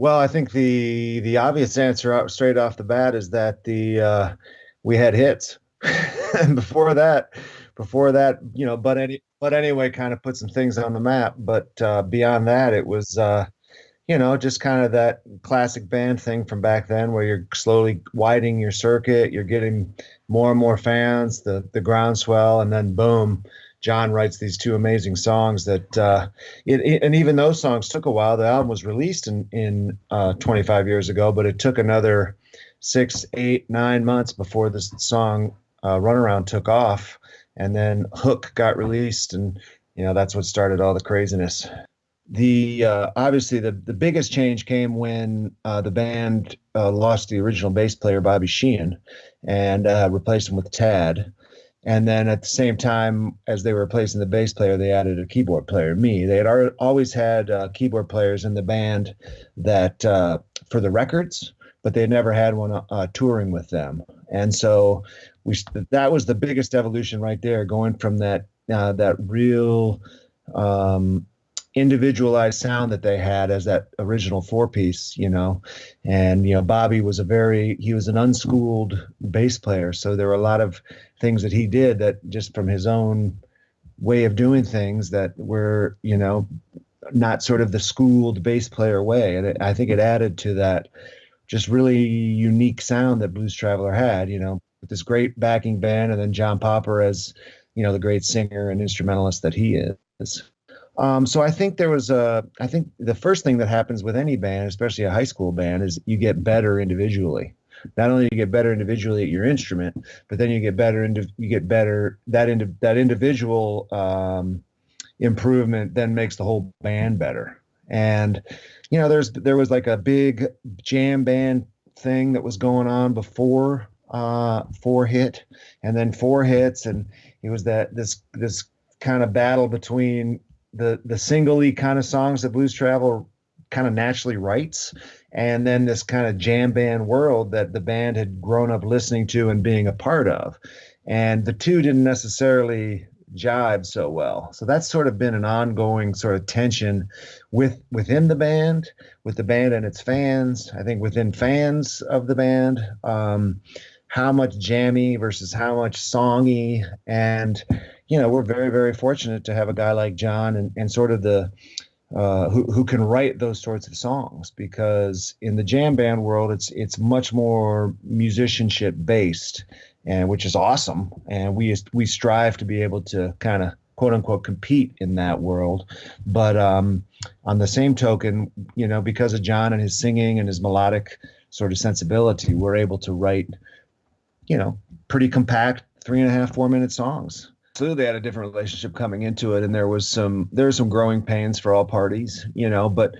Well, I think the obvious answer out straight off the bat is that the we had hits, and before that, but anyway, kind of put some things on the map. But beyond that, it was just kind of that classic band thing from back then, where you're slowly widening your circuit, you're getting more and more fans, the groundswell, and then boom, John writes these two amazing songs that and even those songs took a while. The album was released in 25 years ago, but it took another 6, 8, 9 months before this song Runaround took off, and then Hook got released, and that's what started all the craziness. The Obviously the biggest change came when the band lost the original bass player Bobby Sheehan and replaced him with Tad. And then at the same time as they were replacing the bass player, they added a keyboard player, me. They had always had keyboard players in the band that for the records, but they never had one touring with them. And so we that was the biggest evolution right there, going from that real individualized sound that they had as that original four piece, and Bobby was he was an unschooled bass player, so there were a lot of things that he did that just from his own way of doing things that were not sort of the schooled bass player way, and I think it added to that just really unique sound that Blues Traveler had, with this great backing band, and then John Popper as the great singer and instrumentalist that he is. So I think the first thing that happens with any band, especially a high school band, is you get better individually. Not only do you get better individually at your instrument, but then you get better that individual improvement then makes the whole band better. And there was like a big jam band thing that was going on before Four hit, and then Four hits, and it was this kind of battle between the single-y kind of songs that Blues Travel kind of naturally writes, and then this kind of jam band world that the band had grown up listening to and being a part of. And the two didn't necessarily jive so well. So that's sort of been an ongoing sort of tension within the band, with the band and its fans. I think within fans of the band, how much jammy versus how much songy. And we're very, very fortunate to have a guy like John and sort of the who can write those sorts of songs, because in the jam band world, it's much more musicianship based, and which is awesome. And we strive to be able to kind of quote unquote compete in that world. But on the same token, because of John and his singing and his melodic sort of sensibility, we're able to write, pretty compact 3.5, 4 minute songs. So they had a different relationship coming into it, and there were some growing pains for all parties, but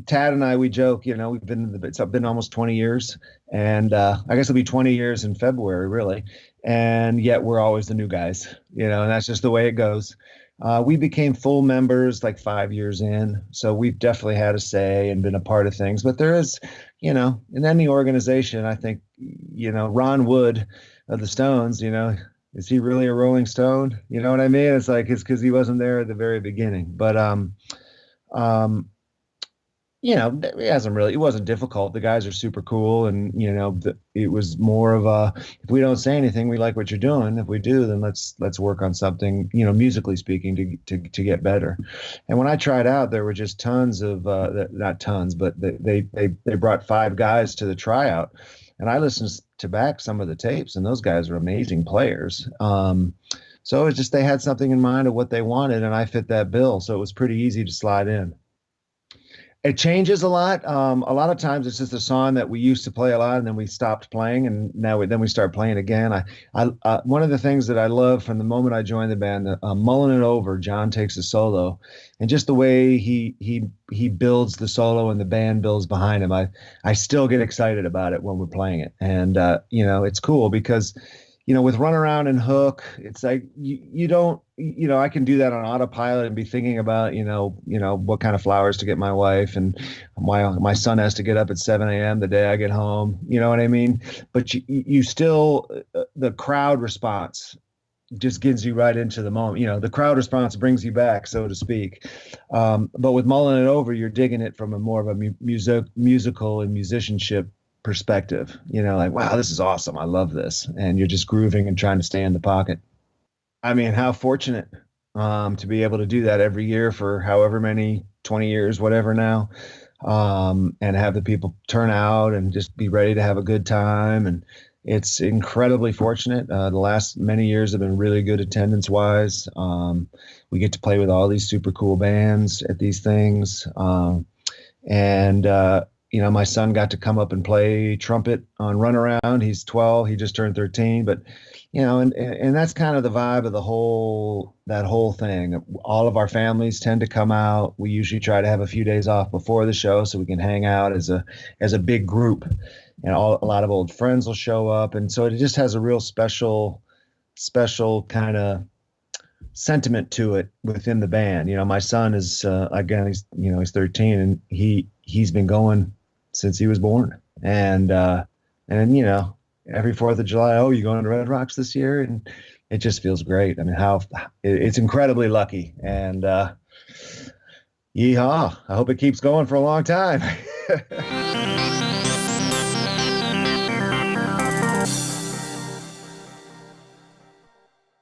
Tad and I, we joke, it's been almost 20 years, and I guess it'll be 20 years in February, really, and yet we're always the new guys, and that's just the way it goes. We became full members like 5 years in, so we've definitely had a say and been a part of things. But there is, in any organization, I think, Ron Wood of the Stones, is he really a Rolling Stone? You know what I mean? It's like, it's because he wasn't there at the very beginning. But um, it wasn't difficult. The guys are super cool, and it was more of a, if we don't say anything, we like what you're doing. If we do, then let's work on something, musically speaking, to get better. And when I tried out, there were just tons of not tons, but they brought 5 guys to the tryout, and I listened to back some of the tapes, and those guys are amazing players. So it's just they had something in mind of what they wanted, and I fit that bill, so it was pretty easy to slide in. It changes a lot. A lot of times it's just a song that we used to play a lot, and then we stopped playing, and then we start playing again. One of the things that I love from the moment I joined the band, mulling it over, John takes a solo, and just the way he builds the solo and the band builds behind him. I still get excited about it when we're playing it, and it's cool because with Run Around and Hook, it's like you don't, I can do that on autopilot and be thinking about, what kind of flowers to get my wife, and my son has to get up at 7 a.m. the day I get home. You know what I mean? But you still, the crowd response just gets you right into the moment. The crowd response brings you back, so to speak. But with mulling it over, you're digging it from a more of a musical and musicianship perspective. Like, wow, this is awesome. I love this. And you're just grooving and trying to stay in the pocket. I mean, how fortunate to be able to do that every year for however many 20 years, whatever now, and have the people turn out and just be ready to have a good time. And it's incredibly fortunate. The last many years have been really good attendance wise. We get to play with all these super cool bands at these things. And my son got to come up and play trumpet on Runaround. He's 12. He just turned 13. But and that's kind of the vibe of that whole thing. All of our families tend to come out. We usually try to have a few days off before the show so we can hang out as a big group. And a lot of old friends will show up, and so it just has a real special kind of sentiment to it within the band. My son is again, he's 13, and he's been going since he was born. And every 4th of July, oh, you going to Red Rocks this year? And it just feels great. I mean, it's incredibly lucky. And yeehaw, I hope it keeps going for a long time.